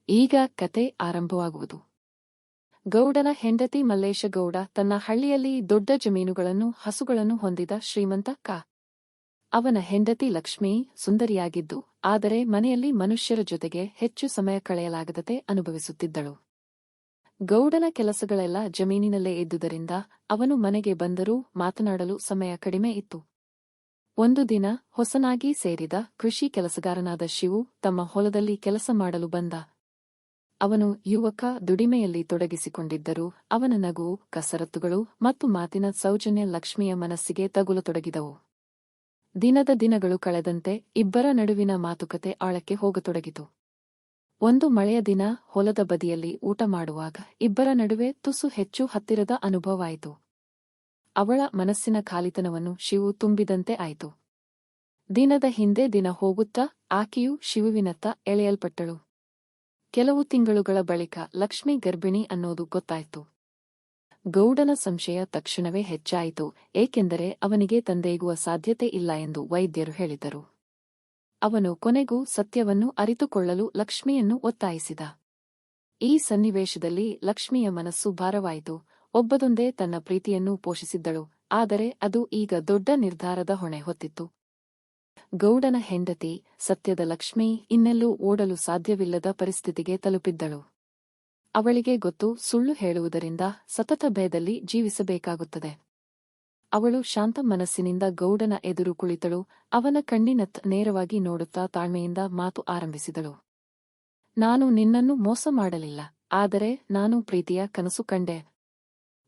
ಈಗ ಕತೆ ಆರಂಭವಾಗುವುದು. ಗೌಡನ ಹೆಂಡತಿ ಮಲ್ಲೇಶ ಗೌಡ ತನ್ನ ಹಳ್ಳಿಯಲ್ಲಿ ದೊಡ್ಡ ಜಮೀನುಗಳನ್ನು ಹಸುಗಳನ್ನು ಹೊಂದಿದ ಶ್ರೀಮಂತ ಕ. ಅವನ ಹೆಂಡತಿ ಲಕ್ಷ್ಮೀ ಸುಂದರಿಯಾಗಿದ್ದು, ಆದರೆ ಮನೆಯಲ್ಲಿ ಮನುಷ್ಯರ ಜೊತೆಗೆ ಹೆಚ್ಚು ಸಮಯ ಕಳೆಯಲಾಗದತೆ ಅನುಭವಿಸುತ್ತಿದ್ದಳು. ಗೌಡನ ಕೆಲಸಗಳೆಲ್ಲ ಜಮೀನಿನಲ್ಲೇ ಇದ್ದುದರಿಂದ ಅವನು ಮನೆಗೆ ಬಂದರೂ ಮಾತನಾಡಲು ಸಮಯ ಕಡಿಮೆ ಇತ್ತು. ಒಂದು ದಿನ ಹೊಸನಾಗಿ ಸೇರಿದ ಕೃಷಿ ಕೆಲಸಗಾರನಾದ ಶಿವು ತಮ್ಮ ಹೊಲದಲ್ಲಿ ಕೆಲಸ ಮಾಡಲು ಬಂದ. ಅವನು ಯುವಕ, ದುಡಿಮೆಯಲ್ಲಿ ತೊಡಗಿಸಿಕೊಂಡಿದ್ದರೂ ಅವನ ನಗು, ಕಸರತ್ತುಗಳು ಮತ್ತು ಮಾತಿನ ಸೌಜನ್ಯ ಲಕ್ಷ್ಮಿಯ ಮನಸ್ಸಿಗೆ ತಗುಲತೊಡಗಿದವು. ದಿನಗಳು ಕಳೆದಂತೆ ಇಬ್ಬರ ನಡುವಿನ ಮಾತುಕತೆ ಆಳಕ್ಕೆ ಹೋಗತೊಡಗಿತು. ಒಂದು ಮಳೆಯ ದಿನ ಹೊಲದ ಬದಿಯಲ್ಲಿ ಊಟ ಮಾಡುವಾಗ ಇಬ್ಬರ ನಡುವೆ ತುಸು ಹೆಚ್ಚು ಹತ್ತಿರದ ಅನುಭವವಾಯಿತು. ಅವಳ ಮನಸ್ಸಿನ ಖಾಲಿತನವನ್ನು ಶಿವು ತುಂಬಿದಂತೆ ಆಯಿತು. ದಿನದ ಹಿಂದೆ ದಿನ ಹೋಗುತ್ತಾ ಆಕೆಯು ಶಿವುವಿನತ್ತ ಎಳೆಯಲ್ಪಟ್ಟಳು. ಕೆಲವು ತಿಂಗಳುಗಳ ಬಳಿಕ ಲಕ್ಷ್ಮಿ ಗರ್ಭಿಣಿ ಅನ್ನೋದು ಗೊತ್ತಾಯಿತು. ಗೌಡನ ಸಂಶಯ ತಕ್ಷಣವೇ ಹೆಚ್ಚಾಯಿತು, ಏಕೆಂದರೆ ಅವನಿಗೆ ತಂದೆಯಾಗುವ ಸಾಧ್ಯತೆ ಇಲ್ಲ ಎಂದು ವೈದ್ಯರು ಹೇಳಿದರು. ಅವನು ಕೊನೆಗೂ ಸತ್ಯವನ್ನು ಅರಿತುಕೊಳ್ಳಲು ಲಕ್ಷ್ಮಿಯನ್ನು ಒತ್ತಾಯಿಸಿದ. ಈ ಸನ್ನಿವೇಶದಲ್ಲಿ ಲಕ್ಷ್ಮಿಯ ಮನಸ್ಸು ಭಾರವಾಯಿತು. ಒಬ್ಬದೊಂದೇ ತನ್ನ ಪ್ರೀತಿಯನ್ನು ಪೋಷಿಸಿದ್ದಳು, ಆದರೆ ಅದು ಈಗ ದೊಡ್ಡ ನಿರ್ಧಾರದ ಹೊಣೆ ಹೊತ್ತಿತ್ತು. ಗೌಡನ ಹೆಂಡತಿ, ಸತ್ಯದ ಲಕ್ಷ್ಮಿ, ಇನ್ನೆಲ್ಲೂ ಓಡಲು ಸಾಧ್ಯವಿಲ್ಲದ ಪರಿಸ್ಥಿತಿಗೆ ತಲುಪಿದ್ದಳು. ಅವಳಿಗೆ ಗೊತ್ತು, ಸುಳ್ಳು ಹೇಳುವುದರಿಂದ ಸತತ ಭಯದಲ್ಲಿ ಜೀವಿಸಬೇಕಾಗುತ್ತದೆ. ಅವಳು ಶಾಂತ ಮನಸ್ಸಿನಿಂದ ಗೌಡನ ಎದುರು ಕುಳಿತಳು. ಅವನ ಕಣ್ಣಿನತ್ತ ನೇರವಾಗಿ ನೋಡುತ್ತಾ ತಾಳ್ಮೆಯಿಂದ ಮಾತು ಆರಂಭಿಸಿದಳು. ನಾನು ನಿನ್ನನ್ನು ಮೋಸ ಮಾಡಲಿಲ್ಲ, ಆದರೆ ನಾನು ಪ್ರೀತಿಯ ಕನಸು ಕಂಡೆ.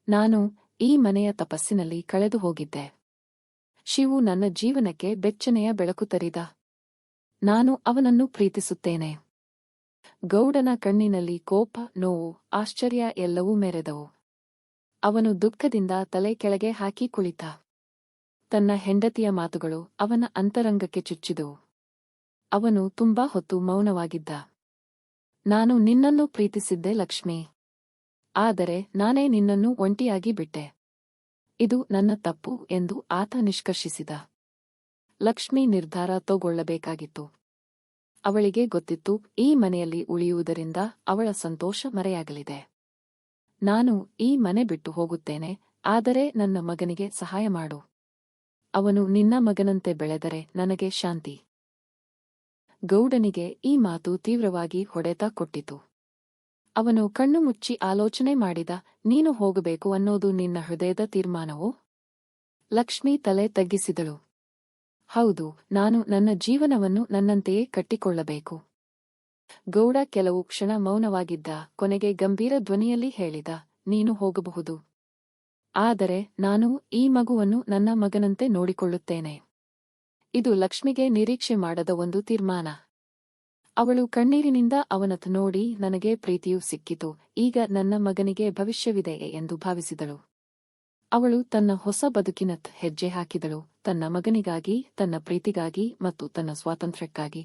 ನಾನು ಈ ಮನೆಯ ತಪಸ್ಸಿನಲ್ಲಿ ಕಳೆದು ಹೋಗಿದ್ದೆ. ಶಿವು ನನ್ನ ಜೀವನಕ್ಕೆ ಬೆಚ್ಚನೆಯ ಬೆಳಕು ತರಿದ. ನಾನು ಅವನನ್ನು ಪ್ರೀತಿಸುತ್ತೇನೆ. ಗೌಡನ ಕಣ್ಣಿನಲ್ಲಿ ಕೋಪ, ನೋವು, ಆಶ್ಚರ್ಯ ಎಲ್ಲವೂ ಮೆರೆದವು. ಅವನು ದುಃಖದಿಂದ ತಲೆ ಕೆಳಗೆ ಹಾಕಿ ಕುಳಿತ. ತನ್ನ ಹೆಂಡತಿಯ ಮಾತುಗಳು ಅವನ ಅಂತರಂಗಕ್ಕೆ ಚುಚ್ಚಿದವು. ಅವನು ತುಂಬಾ ಹೊತ್ತು ಮೌನವಾಗಿದ್ದ. ನಾನು ನಿನ್ನನ್ನು ಪ್ರೀತಿಸಿದ್ದೆ ಲಕ್ಷ್ಮಿ, ಆದರೆ ನಾನೇ ನಿನ್ನನ್ನು ಒಂಟಿಯಾಗಿ ಬಿಟ್ಟೆ. ಇದು ನನ್ನ ತಪ್ಪು ಎಂದು ಆತ ನಿಷ್ಕರ್ಷಿಸಿದ. ಲಕ್ಷ್ಮಿ ನಿರ್ಧಾರ ತಗೊಳ್ಳಬೇಕಾಗಿತ್ತು. ಅವಳಿಗೆ ಗೊತ್ತಿತ್ತು, ಈ ಮನೆಯಲ್ಲಿ ಉಳಿಯುವುದರಿಂದ ಅವಳ ಸಂತೋಷ ಮರೆಯಾಗಲಿದೆ. ನಾನು ಈ ಮನೆ ಬಿಟ್ಟು ಹೋಗುತ್ತೇನೆ, ಆದರೆ ನನ್ನ ಮಗನಿಗೆ ಸಹಾಯ ಮಾಡು. ಅವನು ನಿನ್ನ ಮಗನಂತೆ ಬೆಳೆದರೆ ನನಗೆ ಶಾಂತಿ. ಗೌಡನಿಗೆ ಈ ಮಾತು ತೀವ್ರವಾಗಿ ಹೊಡೆತ ಕೊಟ್ಟಿತು. ಅವನು ಕಣ್ಣು ಮುಚ್ಚಿ ಆಲೋಚನೆ ಮಾಡಿದ. ನೀನು ಹೋಗಬೇಕು ಅನ್ನೋದು ನಿನ್ನ ಹೃದಯದ ತೀರ್ಮಾನವೋ? ಲಕ್ಷ್ಮಿ ತಲೆ ತಗ್ಗಿಸಿದಳು. ಹೌದು, ನಾನು ನನ್ನ ಜೀವನವನ್ನು ನನ್ನಂತೆಯೇ ಕಟ್ಟಿಕೊಳ್ಳಬೇಕು. ಗೌಡ ಕೆಲವು ಕ್ಷಣ ಮೌನವಾಗಿದ್ದ. ಕೊನೆಗೆ ಗಂಭೀರ ಧ್ವನಿಯಲ್ಲಿ ಹೇಳಿದ, ನೀನು ಹೋಗಬಹುದು. ಆದರೆ ನಾನು ಈ ಮಗುವನ್ನು ನನ್ನ ಮಗನಂತೆ ನೋಡಿಕೊಳ್ಳುತ್ತೇನೆ. ಇದು ಲಕ್ಷ್ಮಿಗೆ ನಿರೀಕ್ಷೆ ಮಾಡದ ಒಂದು ತೀರ್ಮಾನ. ಅವಳು ಕಣ್ಣೀರಿನಿಂದ ಅವನತ್ತ ನೋಡಿ, ನನಗೆ ಪ್ರೀತಿಯೂ ಸಿಕ್ಕಿತು, ಈಗ ನನ್ನ ಮಗನಿಗೆ ಭವಿಷ್ಯವಿದೆಯೇ ಎಂದು ಭಾವಿಸಿದಳು. ಅವಳು ತನ್ನ ಹೊಸ ಬದುಕಿನತ್ತ ಹೆಜ್ಜೆ ಹಾಕಿದಳು, ತನ್ನ ಮಗನಿಗಾಗಿ, ತನ್ನ ಪ್ರೀತಿಗಾಗಿ ಮತ್ತು ತನ್ನ ಸ್ವಾತಂತ್ರ್ಯಕ್ಕಾಗಿ.